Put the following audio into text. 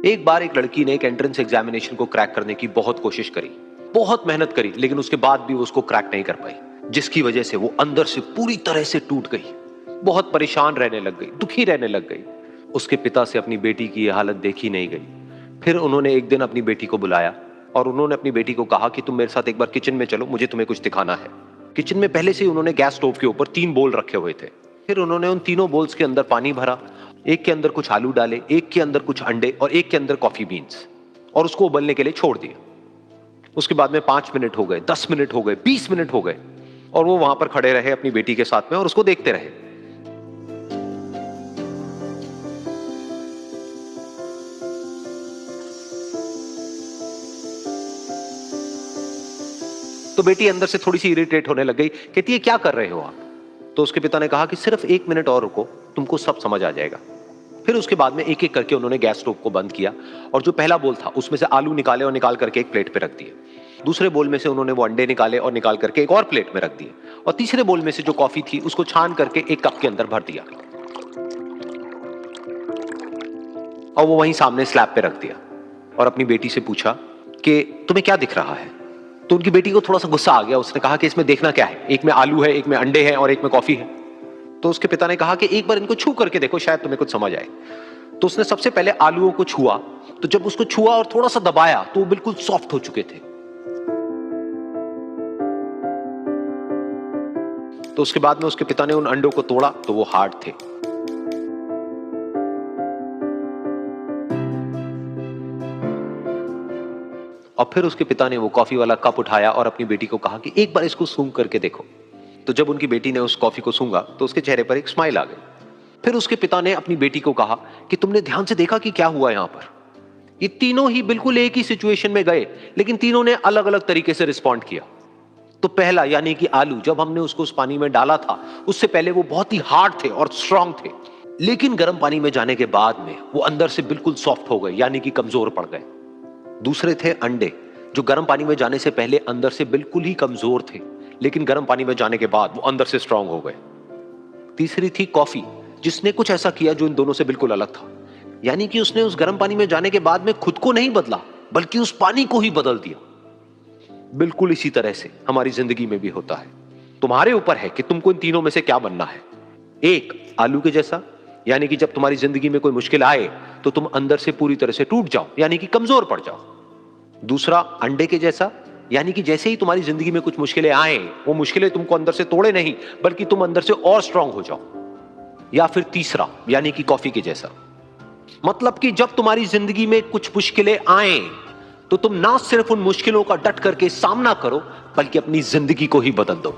एक बार एक लड़की ने एक एंट्रेंस एग्जामिनेशन को क्रैक करने की बहुत कोशिश करी, बहुत मेहनत करी, लेकिन उसके बाद भी वो उसको क्रैक नहीं कर पाई, जिसकी वजह से वो अंदर से पूरी तरह से टूट गई, बहुत परेशान रहने लग गई, दुखी रहने लग गई। उसके पिता से अपनी बेटी की यह हालत देखी नहीं गई। फिर उन्होंने एक दिन अपनी बेटी को बुलाया और उन्होंने अपनी बेटी को कहा कि तुम मेरे साथ एक बार किचन में चलो, मुझे तुम्हें कुछ दिखाना है। किचन में पहले से ही उन्होंने गैस स्टोव के ऊपर 3 बोल रखे हुए थे। फिर उन्होंने उन तीनों बोल्स के अंदर पानी भरा, एक के अंदर कुछ आलू डाले, एक के अंदर कुछ अंडे और एक के अंदर कॉफी बीन्स, और उसको उबलने के लिए छोड़ दिया। उसके बाद में 5 मिनट हो गए, 10 मिनट हो गए, 20 मिनट हो गए, और वो वहां पर खड़े रहे अपनी बेटी के साथ में और उसको देखते रहे। तो बेटी अंदर से थोड़ी सी इरिटेट होने लग गई, कहती है क्या कर रहे हो आप? तो उसके पिता ने कहा कि सिर्फ 1 मिनट और रुको, तुमको सब समझ आ जाएगा। फिर उसके बाद में एक एक करके उन्होंने गैस स्टोव को बंद किया और जो पहला बोल था उसमें से आलू निकाले और निकाल करके एक प्लेट पे रख दिए। दूसरे बोल में से उन्होंने वो अंडे निकाले और निकाल करके एक और प्लेट में रख दिए, और तीसरे बोल में से जो कॉफी थी उसको छान करके एक कप के अंदर भर दिया और वो वहीं सामने स्लैब पे रख दिया और अपनी बेटी से पूछा कि तुम्हें क्या दिख रहा है? तो उनकी बेटी को थोड़ा सा गुस्सा आ गया। उसने कहा कि इसमें देखना क्या है, एक में आलू है, एक में अंडे हैं और एक में कॉफी है। तो उसके पिता ने कहा कि एक बार इनको छू करके देखो, शायद तुम्हें कुछ समझ आए। तो उसने सबसे पहले आलूओं को छुआ, तो जब उसको छुआ और थोड़ा सा दबाया तो वो बिल्कुल सॉफ्ट हो चुके थे। तो उसके बाद में उसके पिता ने उन अंडों को तोड़ा तो वो हार्ड थे। और फिर उसके पिता ने वो कॉफी वाला कप उठाया और अपनी बेटी को कहा कि एक बार इसको सूंघ करके देखो। तो जब उनकी बेटी ने उस कॉफी को सूंघा तो उसके चेहरे पर एक स्माइल आ गई। फिर उसके पिता ने अपनी बेटी को कहा कि तुमने ध्यान से देखा कि क्या हुआ यहां पर? ये तीनों ही बिल्कुल एक ही सिचुएशन में गए, लेकिन तीनों ने अलग अलग तरीके से रिस्पॉन्ड किया। तो पहला यानी कि आलू, जब हमने उसको उस पानी में डाला था उससे पहले वो बहुत ही हार्ड थे और स्ट्रांग थे, लेकिन गर्म पानी में जाने के बाद में वो अंदर से बिल्कुल सॉफ्ट हो गए, यानी कि कमजोर पड़ गए। दूसरे थे अंडे, जो गर्म पानी में जाने से पहले अंदर से बिल्कुल ही कमजोर थे, लेकिन गर्म पानी में जाने के बाद वो अंदर से स्ट्रांग हो गए। तीसरी थी कॉफी, जिसने कुछ ऐसा किया जो इन दोनों से बिल्कुल अलग था, यानी कि उसने उस गर्म पानी में जाने के बाद में खुद को नहीं बदला, बल्कि उस पानी को ही बदल दिया। बिल्कुल इसी तरह से हमारी जिंदगी में भी होता है। तुम्हारे ऊपर है कि तुमको इन तीनों में से क्या बनना है। एक, आलू के जैसा, यानी कि जब तुम्हारी जिंदगी में कोई मुश्किल आए तो तुम अंदर से पूरी तरह से टूट जाओ, यानी कि कमजोर पड़ जाओ। दूसरा, अंडे के जैसा, यानी कि जैसे ही तुम्हारी जिंदगी में कुछ मुश्किलें आए, वो मुश्किलें तुमको अंदर से तोड़े नहीं, बल्कि तुम अंदर से और स्ट्रांग हो जाओ। या फिर तीसरा, यानी कि कॉफी के जैसा, मतलब कि जब तुम्हारी जिंदगी में कुछ मुश्किलें आए तो तुम ना सिर्फ उन मुश्किलों का डट करके सामना करो, बल्कि अपनी जिंदगी को ही बदल दो।